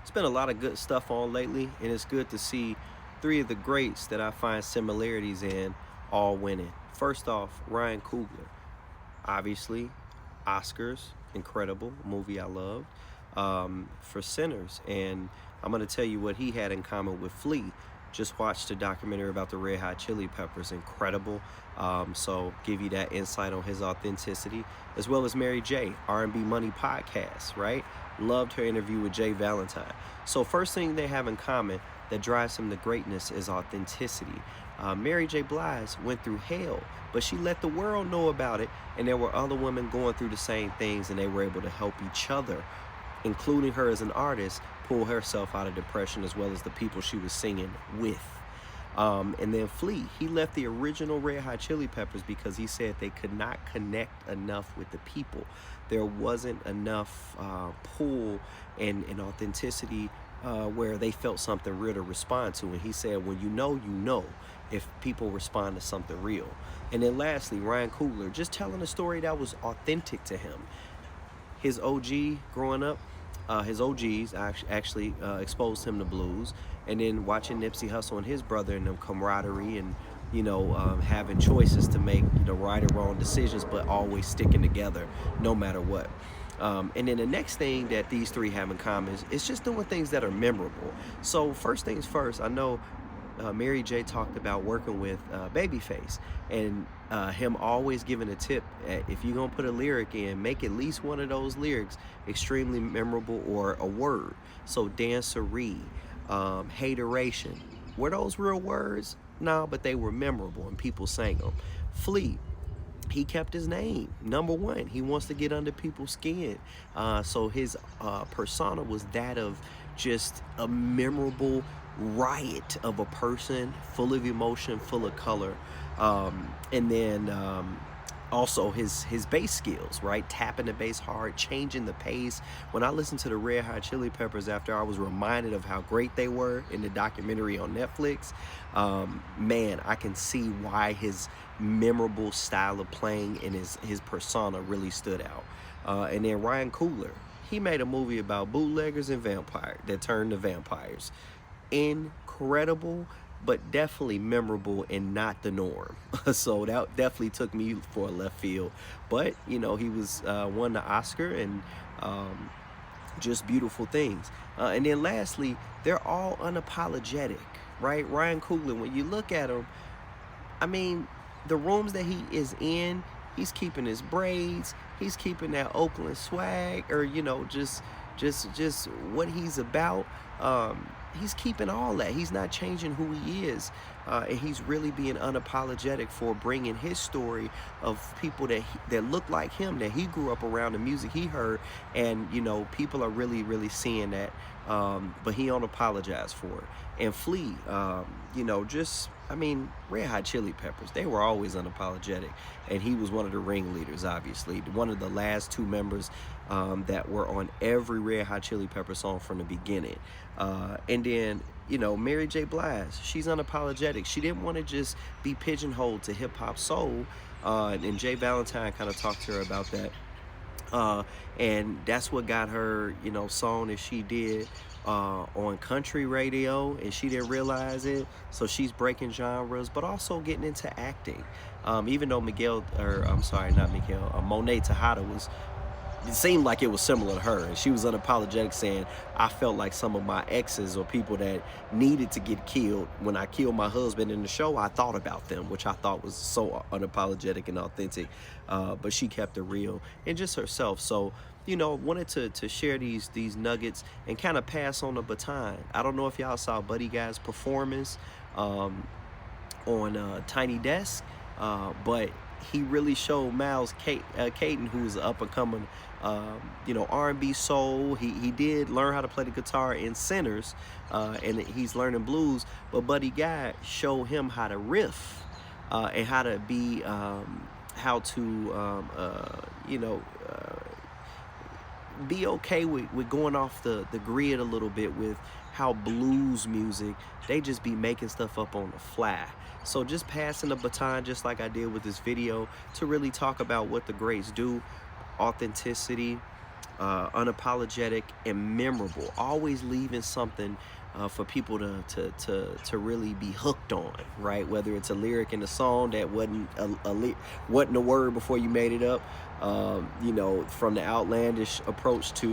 It's been a lot of good stuff on lately, and it's good to see three of the greats that I find similarities in all winning. First off, Ryan Coogler. Obviously, Oscars, incredible movie I loved. For Sinners, and I'm gonna tell you what he had in common with Flea. Just watched a documentary about the Red Hot Chili Peppers, incredible. So give you that insight on his authenticity, as well as Mary J, R&B Money podcast, right? Loved her interview with Jay Valentine. So first thing they have in common that drives him to greatness is authenticity. Mary J. Blige went through hell, but she let the world know about it, and there were other women going through the same things, and they were able to help each other, including her as an artist, pull herself out of depression as well as the people she was singing with. And then Flea, he left the original Red Hot Chili Peppers because he said they could not connect enough with the people. There wasn't enough pull and authenticity where they felt something real to respond to. And he said, when you know if people respond to something real. And then lastly, Ryan Coogler, just telling a story that was authentic to him. His OG growing up, his OGs actually exposed him to blues, and then watching Nipsey Hussle and his brother and them camaraderie and having choices to make right or wrong decisions, but always sticking together no matter what. And then the next thing that these three have in common is just doing things that are memorable. So first things first, I know Mary J talked about working with Babyface, and him always giving a tip if you're gonna put a lyric in, make at least one of those lyrics extremely memorable or a word. So dancery, hateration, were those real words? No, but they were memorable and people sang them. Flea, he kept his name number one. He wants to get under people's skin, so his persona was that of just a memorable riot of a person, full of emotion, full of color. And then also his bass skills, right? Tapping the bass hard, changing the pace. When I listened to the Red Hot Chili Peppers after I was reminded of how great they were in the documentary on Netflix, man, I can see why his memorable style of playing and his persona really stood out. And then Ryan Coogler, he made a movie about bootleggers and vampires that turned to vampires. Incredible, but definitely memorable and not the norm. So that definitely took me for a left field. But he was won the Oscar, and just beautiful things. And then lastly, they're all unapologetic, right? Ryan Coogler, when you look at him, I mean, the rooms that he is in, he's keeping his braids, he's keeping that Oakland swag, or just what he's about. He's keeping all that. He's not changing who he is, and he's really being unapologetic for bringing his story of people that look like him, that he grew up around, the music he heard, and people are really seeing that. But he don't apologize for it. And Flea, Red Hot Chili Peppers, they were always unapologetic, and he was one of the ringleaders, obviously, one of the last two members that were on every Red Hot Chili Pepper song from the beginning. And then Mary J. Blige, she's unapologetic. She didn't want to just be pigeonholed to hip hop soul, and Jay Valentine kind of talked to her about that. And that's what got her, song that she did on country radio, and she didn't realize it. So she's breaking genres, but also getting into acting. Even though Monet Tejada it seemed like it was similar to her, and she was unapologetic, saying, I felt like some of my exes or people that needed to get killed, when I killed my husband in the show, I thought about them, which I thought was so unapologetic and authentic. But she kept it real and just herself. So wanted to share these nuggets and kind of pass on the baton. I don't know if y'all saw Buddy Guy's performance on Tiny Desk, but he really showed Miles Caton, who's an up-and-coming, R&B soul. He did learn how to play the guitar in Sinners, and he's learning blues. But Buddy Guy showed him how to riff, and how to be, be okay with going off the grid a little bit with how blues music, they just be making stuff up on the fly. So just passing the baton, just like I did with this video, to really talk about what the greats do, authenticity, unapologetic and memorable, always leaving something for people to really be hooked on, right? Whether it's a lyric in a song that wasn't a word before you made it up, you know, from the outlandish approach to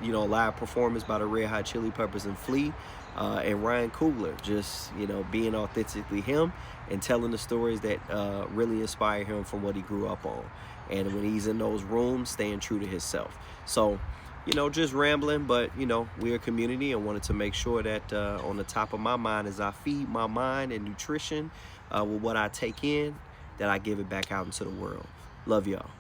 you know, live performance by the Red Hot Chili Peppers and Flea, and Ryan Coogler, just, you know, being authentically him and telling the stories that really inspire him from what he grew up on, and when he's in those rooms, staying true to himself. So, you know, just rambling, but, you know, we're a community and wanted to make sure that on the top of my mind, as I feed my mind and nutrition with what I take in, that I give it back out into the world. Love y'all.